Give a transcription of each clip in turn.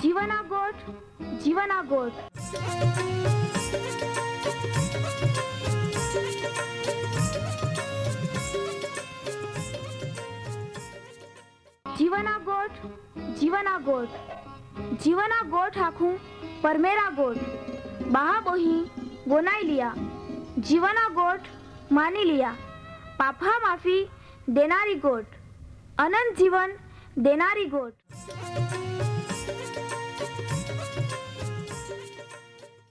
જીવના ગોઠ જીવના ગોઠ જીવના ગોઠ જીવના ગોઠ जीवना गोठ आखूं पर मेरा गोठ बहा बोही बोनाई लिया जीवना गोठ मानी लिया पापा माफी देनारी गोठ अनंत जीवन देनारी गोठ।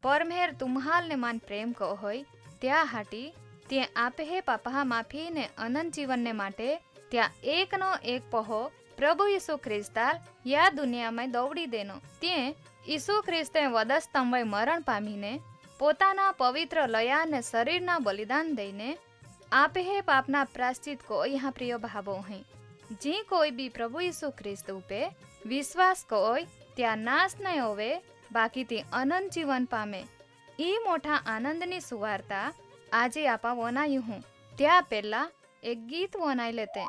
परमेर तुम्हाल ने मान प्रेम को होय त्या हाटी ते आपे हे पापा माफी ने अनंत जीवन ने माटे त्या एक नो एक पहो प्रभु यीशु ख्रिस्ताल या दुनिया में दौड़ी देनो ते यीशु ख्रिस्ते वधस्तंभे मरण पामीने पोताना पवित्र लया ने शरीरना बलिदान दईने आपे हे पापना प्रायश्चित को यहाँ प्रिय भावो हैं। जी कोई भी प्रभु यीशु ख्रिस्त पे विश्वास कोय त्या नाश नहीं होवे बाकी ते अनंत जीवन पामे। ई मोटा आनंदनी सुवार्ता आजे आपा वनायु हूँ त्या पहला एक गीत वनाई लेते।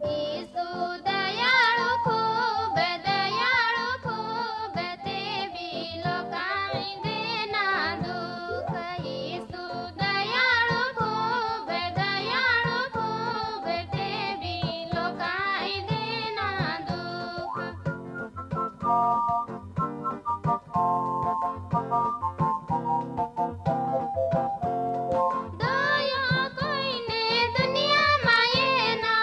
ईसु दयाळु खूब ते भी लोकाई देना दुख। ईसु दयाळु खूब ते भी लोकाई देना दुख। दया कोई ने दुनिया माये ना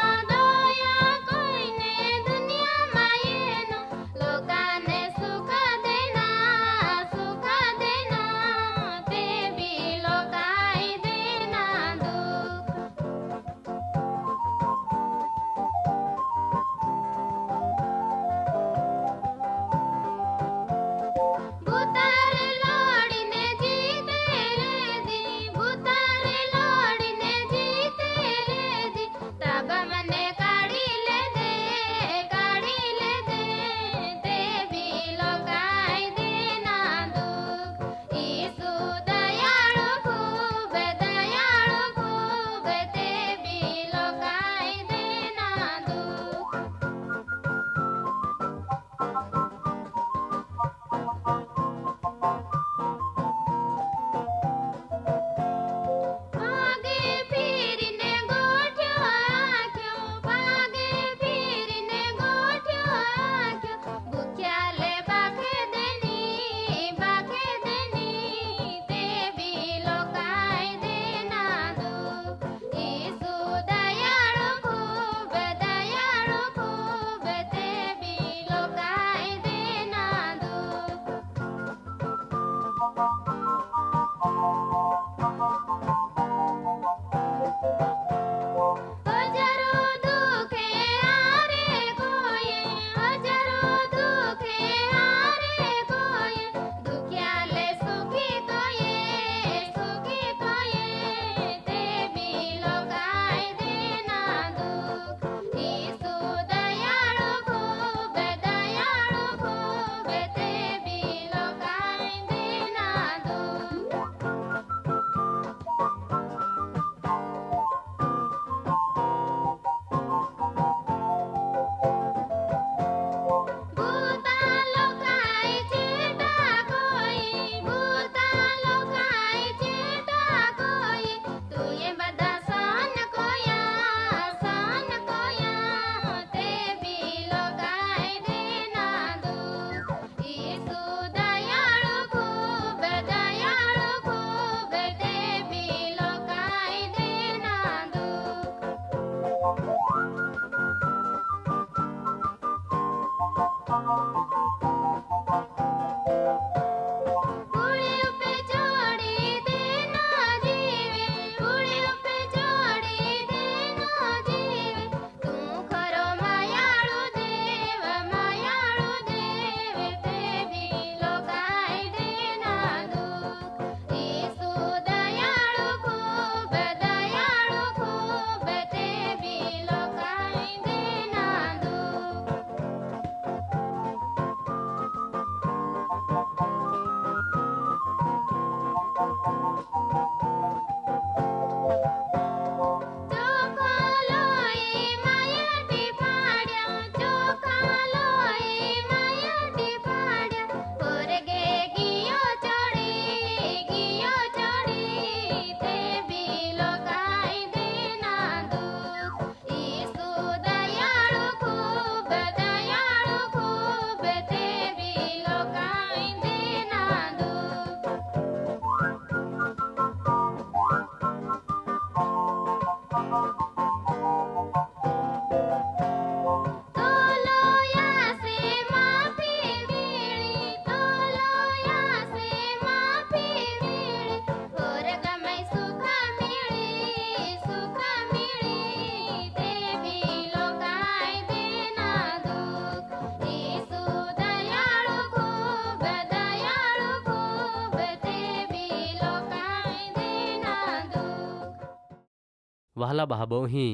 वाहला बहाबो ही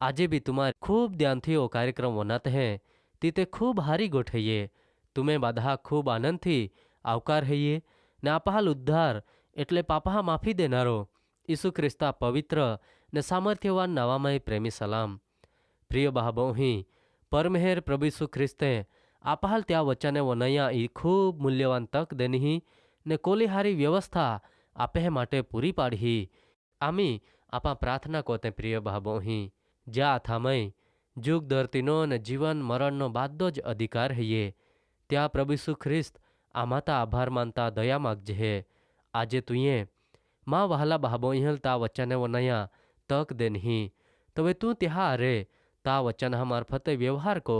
आजे भी तुम्हारे खूब ध्यान थी वो कार्यक्रम वनात हैं तीते खूब हारी गोठइये तुम्हें बाधा खूब आनंद थी आवकार हइये ने आपहाल उद्धार एटले पापहा माफी देनारो ईसु ख्रिस्ता पवित्र ने सामर्थ्यवान नावामय प्रेमी सलाम प्रिय बहाबो ही परमेहर प्रभु ईसु ख्रिस्ते आपहाल त्या वचने वनया ई खूब मूल्यवान तक देनी ने कोलीहारी व्यवस्था आपे माटे पूरी पाड़ी आमी आपा प्रार्थना कोते प्रिय बहाबो ही ज्या थामय जुग धरतीनो ने जीवन मरणनो बादो ज अधिकार हइये त्या प्रभु ईसु ख्रिस्त आमाता आभार मानता दया मागजे आजे तुये माँ वहाला बहाबो ता वचने वनया तक देनी तवे तू त्या अरे ता वचन मार्फते व्यवहार को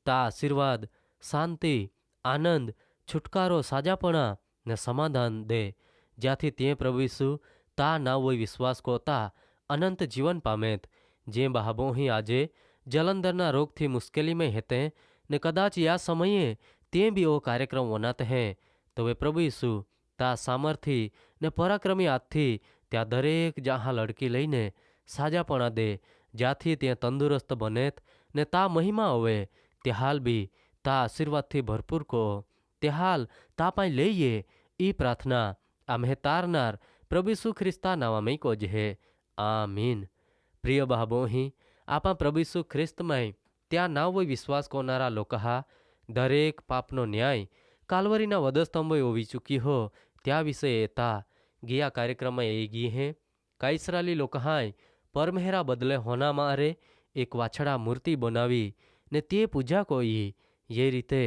ता आशीर्वाद शांति आनंद छुटकारो साजापणा ने समाधान दे ज्याथी ते प्रभु यीशु ता ना वो विश्वास को ता अनंत जीवन पामेत जे बहाबो ही आजे जलंधरना रोग थी मुश्केली में हेते ने कदाच या समये ते भी वो कार्यक्रम वनाते हैं तो वे प्रभु यीशु ता सामर्थी ने पराक्रमी आथी त्या दरेक जहाँ लड़की लईने साजापणा दे ज्याथी ते तंदुरस्त बनेत ने ता महिमा होवे ते हाल भी ता आशीर्वाद थी भरपूर को ते हाल ता पाई लईये ई प्रार्थना आम्हे तारनार प्रभु यीशु ख्रिस्ता नावामय को जे आमीन। प्रिय बहाबो ही आपा प्रभु यीशु ख्रिस्तमय त्या नाव विश्वास कोनारा लोकहा दरेक पापनो न्याय कालवरीना वधस्तंभ होवी चुकी हो त्या विषय येता गया कार्यक्रम में एगी हैं का इसराइली लोकहाय परमेहरा बदले होना मारे एक वाछड़ा मूर्ति बनावी ने ते पूजा कोई ये रीते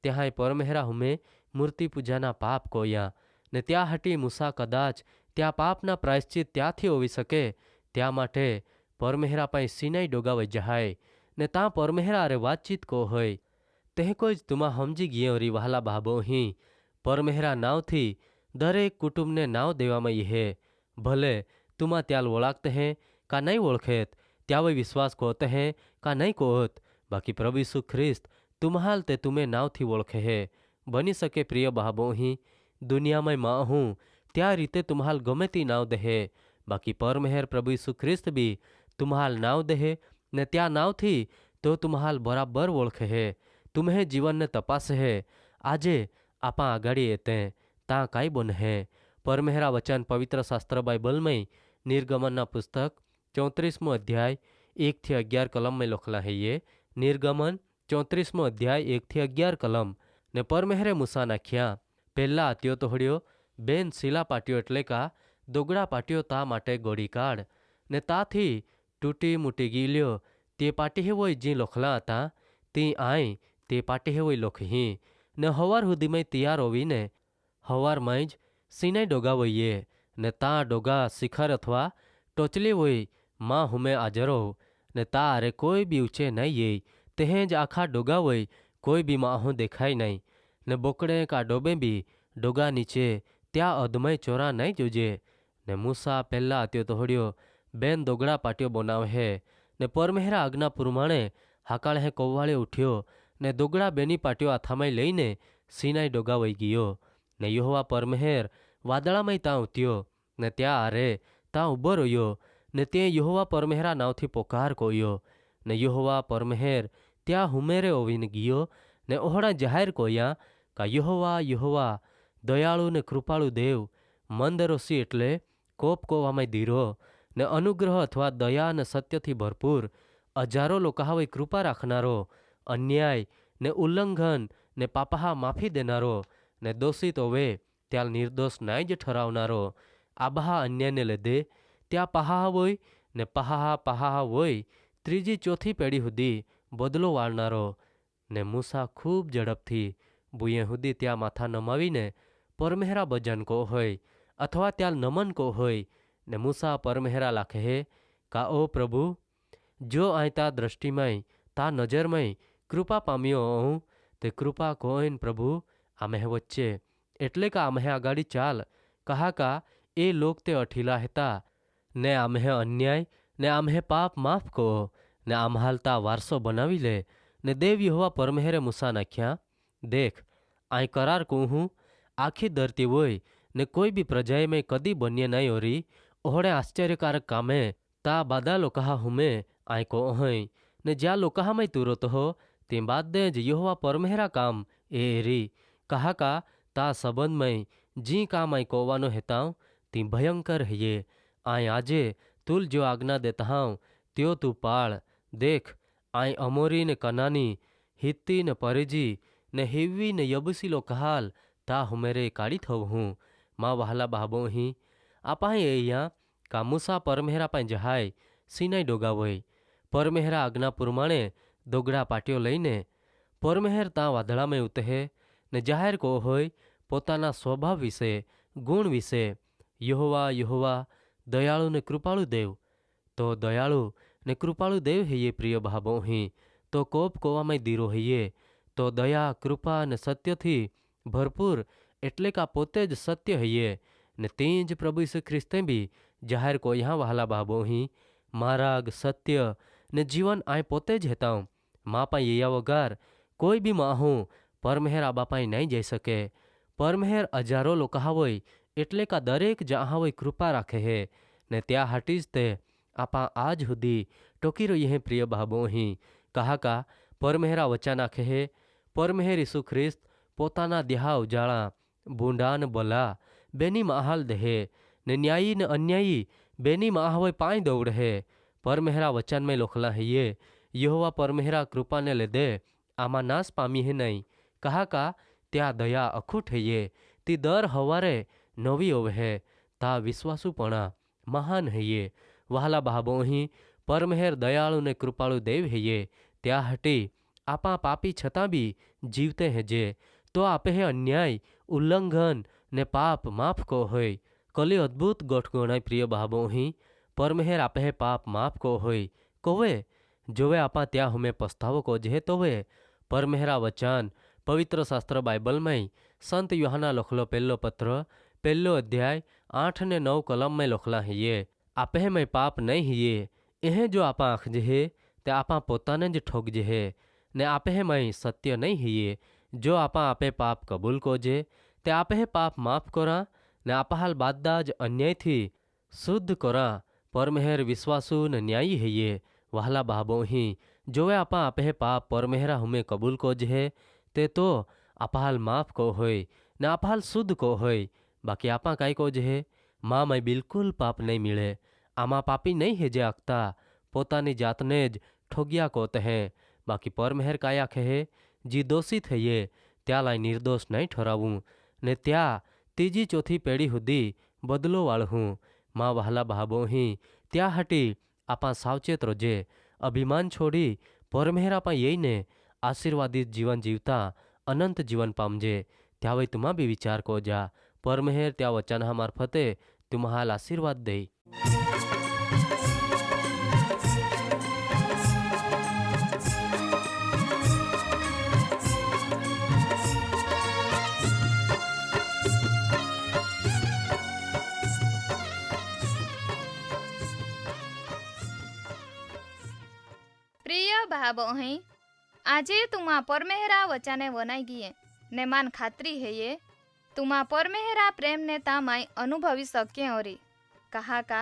त्याहाय परमेहरा हुमे मूर्ति पूजाना पाप कोया ने त्या हटी मूसा कदाच त्या पापना प्रायश्चित त्याथी होवी सके त्या माटे परमेहरा पाई सीनाई डोगावे जहाय ने ता परमेहरा अरे वातचीत को होय तेह कोई तुमा हमजी गियोरी वहाला बाबो ही परमेहरा नाव थी दरेक कुटुंब ने नाव देवामां है भले तुमा त्याल ओळखते हैं का नहीं ओळखेत त्यावे विश्वास कोते हैं का नहीं कोत बाकी प्रभु यीशु ख्रिस्त तुम्हाल ते तुम्हें नाव थी ओळखे है बनी सके प्रिय बाबो ही दुनिया में माँ हूँ त्या रीते तुम्हाल गमे ती नाव देहे बाकी परमेहर प्रभु यीशु ख्रिस्त भी तुम्हाल नाव देहे ने त्या नाव थी तो तुम्हाल बराबर ओळखे है तुम्हें जीवन ने तपास है आजे आपा आगाड़ी एते ता काई बन है परमेहरा वचन पवित्र शास्त्र बाइबल में निर्गमन पुस्तक 34मो अध्याय 1-11 कलम में लखला है ये निर्गमन 34मो अध्याय 1-11 कलम ने परमेहरे मूसा नाख्या पहला आत्यो तो हड़ियो बेन सीला पाट्यो एटले का दोगड़ा पाट्यो ता माटे गोड़ी काढ़ ने ताथी टूटी मुटी गील्यो ते पाटी हे वोई जी लखला था ती आई ते पाटी हे वोई लखही ने हवार हुदी में तैयार होवी ने हवार में ज सीनाई डोगा वोईये ने ता डोगा शिखर अथवा टोचली वोई माँ हुमे आजरो ने ता अरे कोई भी ऊंचे नहीं ये तेहें ज आखा डोगा वोई कोई भी माँ हूँ देखाई नहीं ने बोकड़े का डोबे भी डोगा नीचे त्या अदमय चोरा नहीं जोजे ने मूसा पहला आत्यो तोहड़ियो बेन दोगड़ा पाट्यो बनाव है ने परमेहरा आज्ञा प्रमाणे हाकाळ हे कोवाळे उठ्यो ने दोगड़ा बेनी पाट्यो हाथामाय लईने सीनाई डोगा वही गयो ने यहोवा परमेहर वादळामाय ता उठ्यो ने त्या आरे ता उभो रह्यो ने ते यहोवा परमेहरा नावथी पोकार कोयो ने यहोवा परमेहर त्या हुमेरे ओवीने गयो ने ओहड़ा जाहिर कोया का यहोवा यहोवा दयाळु ने कृपाळु देव मंदरोसी एटले कोप कोवामाय धीरो ने अनुग्रह अथवा दया ने सत्यथी भरपूर हजारो लोकाहावय कृपा राखनारो अन्याय ने उल्लंघन ने पापहा माफी देनारो ने दोषित होवे त्याल निर्दोष नाय ज ठरावनारो आबहा अन्याय ने लेदे त्या पहा वोय ने पहा वोय त्रीजी चौथी पेढ़ी हुदी बदलो वाळनारो ने मूसा खूब झड़पथी बुये हुदी त्या माथा नमावीने परमेहरा भजन को होय अथवा त्याल नमन को होय ने मूसा परमेहरा लाखे का ओ प्रभु जो आयता दृष्टिमय ता नजरमय कृपा पाम्यो हूँ ते कृपा कोइन प्रभु आम्हे वच्चे एटले का आम्हे आगाड़ी चाल कहा का ए लोग ते अठीला हेता ने आम्हे अन्याय ने आम्हे पाप माफ को ने आम्हालता वारसो बनावी ले ने देव यहोवा परमेहरे मूसा नाख्या देख आई करार कहूँ आखी धरती वोय ने कोई भी प्रजाए में कदी बन्य नहीं हो रही ओहड़े आश्चर्यकारक कामे ता बादा लोकहा हुमे आय को हई ने ज्या लोकहा मई तुरत हो ते बाद दे यहोवा परमेहरा काम एरी कहा का ता सबंध मई जी काम आई कोवानो हेताव ती भयंकर है आय आजे तुल जो आज्ञा देता हूँ त्यो तू पाळ देख आय अमोरी ने कनानी हित्ती ने परिजी ने हिव्वी ने यबुसी लोकहाल ता हुमेरे काढ़ी थव हूँ माँ वहाला बाबो ही आपा एया का मूसा परमेहरा पाई जहाय सीनाई डोगावय परमेहरा आज्ञा प्रमाणे दोगड़ा पाटियो लईने परमेहर ता वादळा में उतहे ने जाहिर को होय पोताना स्वभाव विશે गुण विશે यहोवा यहोवा दयाळु ने कृपाळु देव तो दयाळु ने कृपाळु देव है ये प्रिय भावो ही तो कोप कोवा में दीरो है ये तो दया कृपा ने सत्य थी भरपूर एटले का पोते ज सत्य है ये ने तेज प्रभु यीशु ख्रिस्ते भी जाहिर को यहाँ वहाला भावो ही मार्ग सत्य ने जीवन आय पोते ज हेता माँ पा ये वगार कोई भी माँ हूँ परमेहर आबा पाई नहीं जई सके परमेहर हजारों लोका होय एटले का दरेक जहाँ होय कृपा राखे है ने त्या हाटीज ते आपा आज हुदी टोकी रही है प्रिय भावो ही कहा का परमेहरा वचा नाखे है परमेहर यीशु ख्रिस्त पोताना देहा उजाड़ा बूंडान बला बेनी माहाल देहे ने न्यायी ने अन्यायी बेनी माह होय पाई दौड़ है परमेहरा वचन में लोखला है ये यहोवा परमेहरा कृपा ने ले दे आमा नाश पामी है नहीं कहा का त्या दया अखूट है ये ती दर हवारे नवी ओवे है ता विश्वासुपणा महान है ये वहाला भाबो ही परमेहर दयाळु ने कृपाळु देव है ये त्या हटी आपा पापी छता भी जीवते हैं जे तो आपे है अन्याय उल्लंघन ने पाप माफ को होय कली अद्भुत गोठ गणाय प्रिय भाबो ही परमेहर आपे है पाप माफ को होय कोवे जोवे आपा त्या हमें पछतावो को जे तोवे परमेहरा वचन पवित्र शास्त्र बाइबल में संत यूहन्ना लखलो पहलो पत्र पहलो अध्याय 8 ने 9 कलम में लखला है ये आपे में पाप नहीं है ये एहे जो आपा आख जे है ते आपा पोताने ज ठोक जे है ने आपे में सत्य नहीं है ये जो आपा आपे पाप कबूल को जे ते आपे पाप माफ करा ने आपा हाल बाददाज अन्याय थी शुद्ध करा परमेहर विश्वासु ने न्यायी है ये वहला बाबो ही जोवे आपा आपे पाप परमेहरा हमें कबूल को जे ते तो आपाल माफ को होय ने आपाल शुद्ध को होय बाकी आपा काई को जे माँ मैं बिल्कुल पाप नहीं मिले आमा पापी नहीं है जे आखता पोतानी जातने ज ठोगिया कोत है बाकी परमेहर काया खे जी दोषित है ये त्या लाई निर्दोष नहीं ठहरावूं ने त्या तीजी चौथी पेढ़ी हुदी बदलो वाल हूँ माँ वहला भाबो ही त्या हटी आपा सावचेत रोजे अभिमान छोड़ी परमेहर आपा यही ने आशीर्वादित जीवन जीवता अनंत जीवन पामजे त्यावे तुम्हा भी विचार को जा परमेहर त्या वचन मार्फते तुम्हाल आशीर्वाद दे प्रिय भाव अहीं આજે તુમા પરમેહરા વચાને વનાઈ ગીએ ને માન ખાતરી है ये तुमा परमेहरा प्रेम ने तामाई अनुभवी सके ओरी कहा का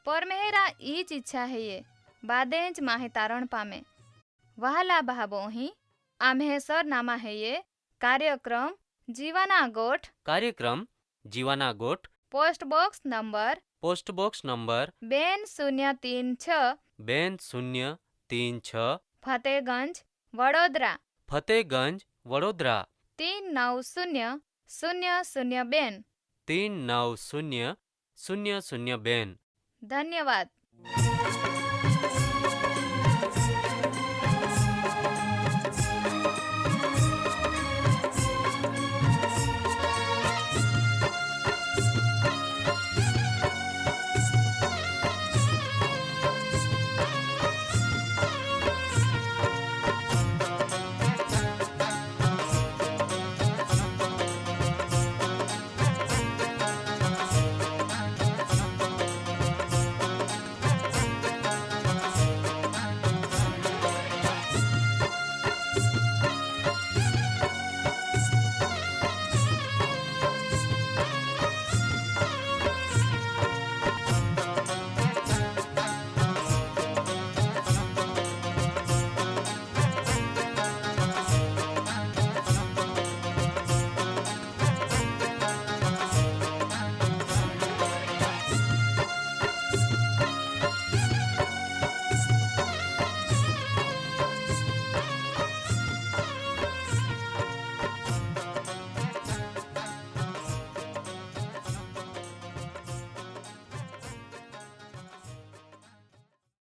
परमेहरा ईच इच्छा है ये बादेज माहे तारण पामे वहाला भाबो ही आम्हे सरनामा है ये कार्यक्रम जीवाना गोठ post box number 2036 Fatehganj Vadodara 390002 390002 धन्यवाद।